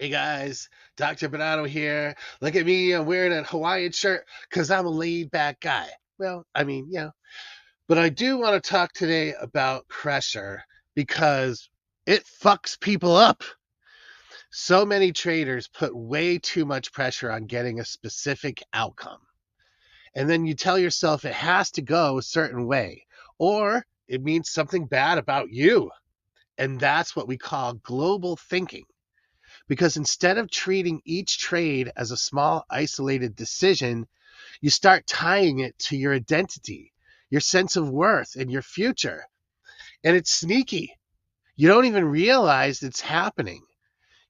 Hey guys, Dr. Bernardo here. Look at me, I'm wearing a Hawaiian shirt because I'm a laid back guy. Well, but I do want to talk today about pressure because it fucks people up. So many traders put way too much pressure on getting a specific outcome. And then you tell yourself it has to go a certain way, or it means something bad about you. And that's what we call global thinking. Because instead of treating each trade as a small, isolated decision, you start tying it to your identity, your sense of worth, and your future. And it's sneaky. You don't even realize it's happening.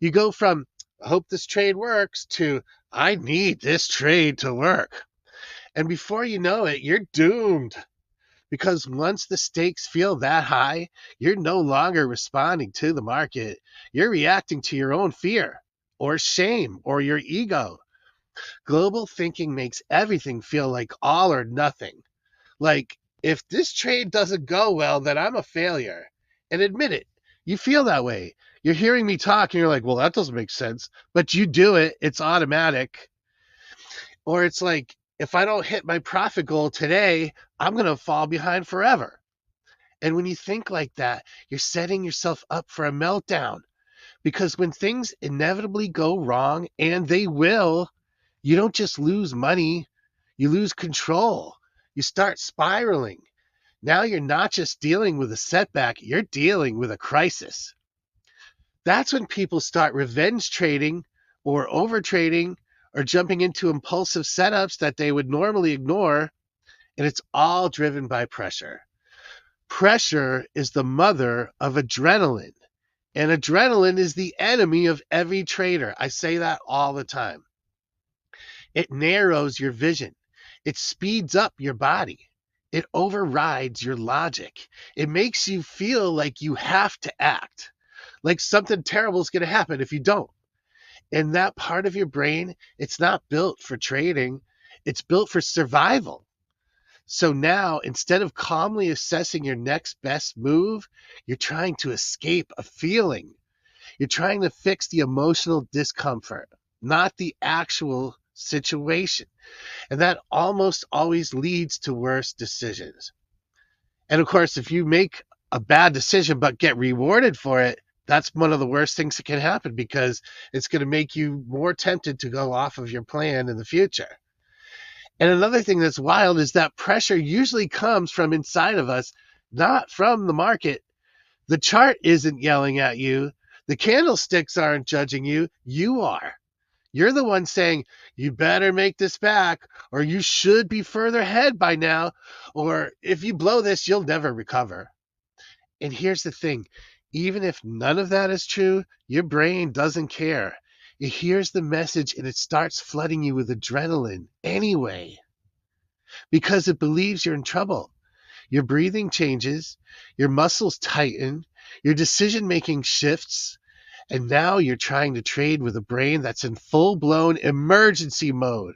You go from, I hope this trade works, to, I need this trade to work. And before you know it, you're doomed. Because once the stakes feel that high, you're no longer responding to the market. You're reacting to your own fear or shame or your ego. Global thinking makes everything feel like all or nothing. Like, if this trade doesn't go well, then I'm a failure. And admit it, you feel that way. You're hearing me talk and you're like, well, that doesn't make sense. But you do it, it's automatic. Or it's like, if I don't hit my profit goal today, I'm going to fall behind forever. And when you think like that, you're setting yourself up for a meltdown. Because when things inevitably go wrong, and they will, you don't just lose money, you lose control. You start spiraling. Now you're not just dealing with a setback, you're dealing with a crisis. That's when people start revenge trading or over trading or jumping into impulsive setups that they would normally ignore. And it's all driven by pressure. Pressure is the mother of adrenaline. And adrenaline is the enemy of every trader. I say that all the time. It narrows your vision. It speeds up your body. It overrides your logic. It makes you feel like you have to act, like something terrible is going to happen if you don't. And that part of your brain, it's not built for trading, it's built for survival. So now, instead of calmly assessing your next best move, you're trying to escape a feeling. You're trying to fix the emotional discomfort, not the actual situation. And that almost always leads to worse decisions. And of course, if you make a bad decision but get rewarded for it, that's one of the worst things that can happen because it's going to make you more tempted to go off of your plan in the future. And another thing that's wild is that pressure usually comes from inside of us, not from the market. The chart isn't yelling at you. The candlesticks aren't judging you. You are. You're the one saying, you better make this back, or you should be further ahead by now, or if you blow this, you'll never recover. And here's the thing, even if none of that is true, your brain doesn't care. It hears the message and it starts flooding you with adrenaline anyway, because it believes you're in trouble. Your breathing changes, your muscles tighten, your decision making shifts, and now you're trying to trade with a brain that's in full blown emergency mode.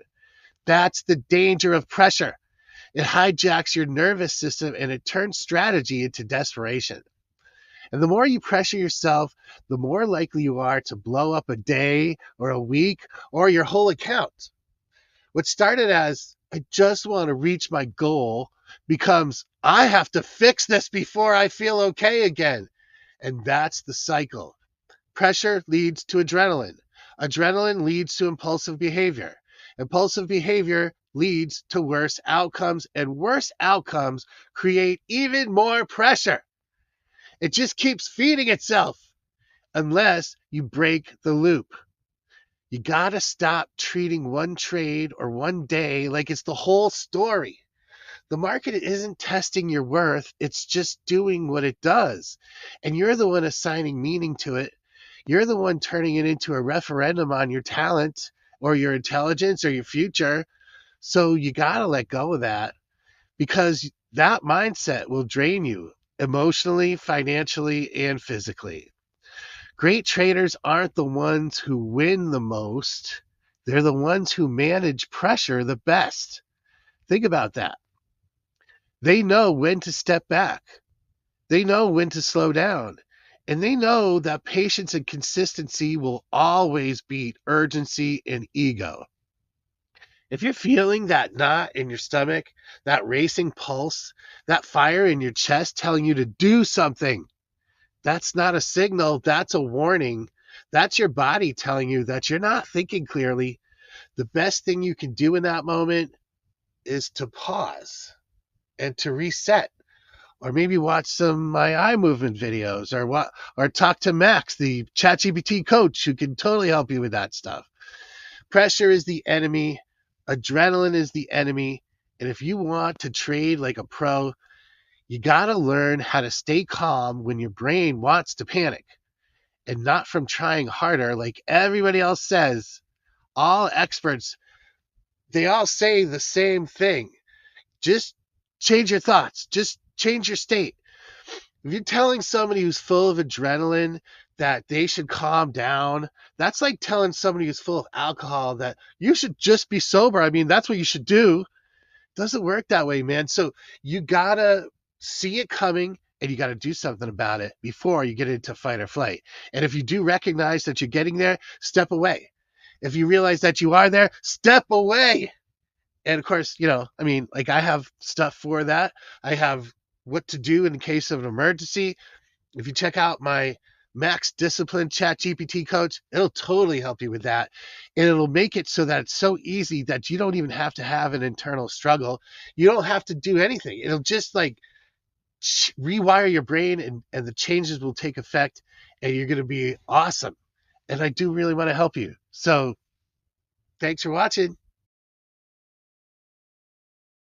That's the danger of pressure. It hijacks your nervous system and it turns strategy into desperation. And the more you pressure yourself, the more likely you are to blow up a day or a week or your whole account. What started as, I just want to reach my goal, becomes, I have to fix this before I feel okay again. And that's the cycle. Pressure leads to adrenaline. Adrenaline leads to impulsive behavior. Impulsive behavior leads to worse outcomes, and worse outcomes create even more pressure. It just keeps feeding itself unless you break the loop. You gotta stop treating one trade or one day like it's the whole story. The market isn't testing your worth, it's just doing what it does. And you're the one assigning meaning to it. You're the one turning it into a referendum on your talent or your intelligence or your future. So you gotta let go of that because that mindset will drain you emotionally, financially, and physically. Great traders aren't the ones who win the most. They're the ones who manage pressure the best. Think about that. They know when to step back. They know when to slow down. And they know that patience and consistency will always beat urgency and ego. If you're feeling that knot in your stomach, that racing pulse, that fire in your chest telling you to do something, that's not a signal, that's a warning. That's your body telling you that you're not thinking clearly. The best thing you can do in that moment is to pause and to reset, or maybe watch some of my eye movement videos, or talk to Max, the ChatGPT coach, who can totally help you with that stuff. Pressure is the enemy, adrenaline is the enemy, and if you want to trade like a pro, you got to learn how to stay calm when your brain wants to panic, and not from trying harder like everybody else says. All experts, they all say the same thing. Just change your thoughts, just change your state. If you're telling somebody who's full of adrenaline that they should calm down, that's like telling somebody who's full of alcohol that you should just be sober. I mean, that's what you should do. It doesn't work that way, man. So you gotta see it coming and you gotta do something about it before you get into fight or flight. And if you do recognize that you're getting there, step away. If you realize that you are there, step away. And of course, I mean, like, I have stuff for that. I have what to do in case of an emergency. If you check out my Max Discipline Chat GPT coach, it'll totally help you with that. And it'll make it so that it's so easy that you don't even have to have an internal struggle. You don't have to do anything. It'll just like rewire your brain, and the changes will take effect and you're going to be awesome. And I do really want to help you. So thanks for watching.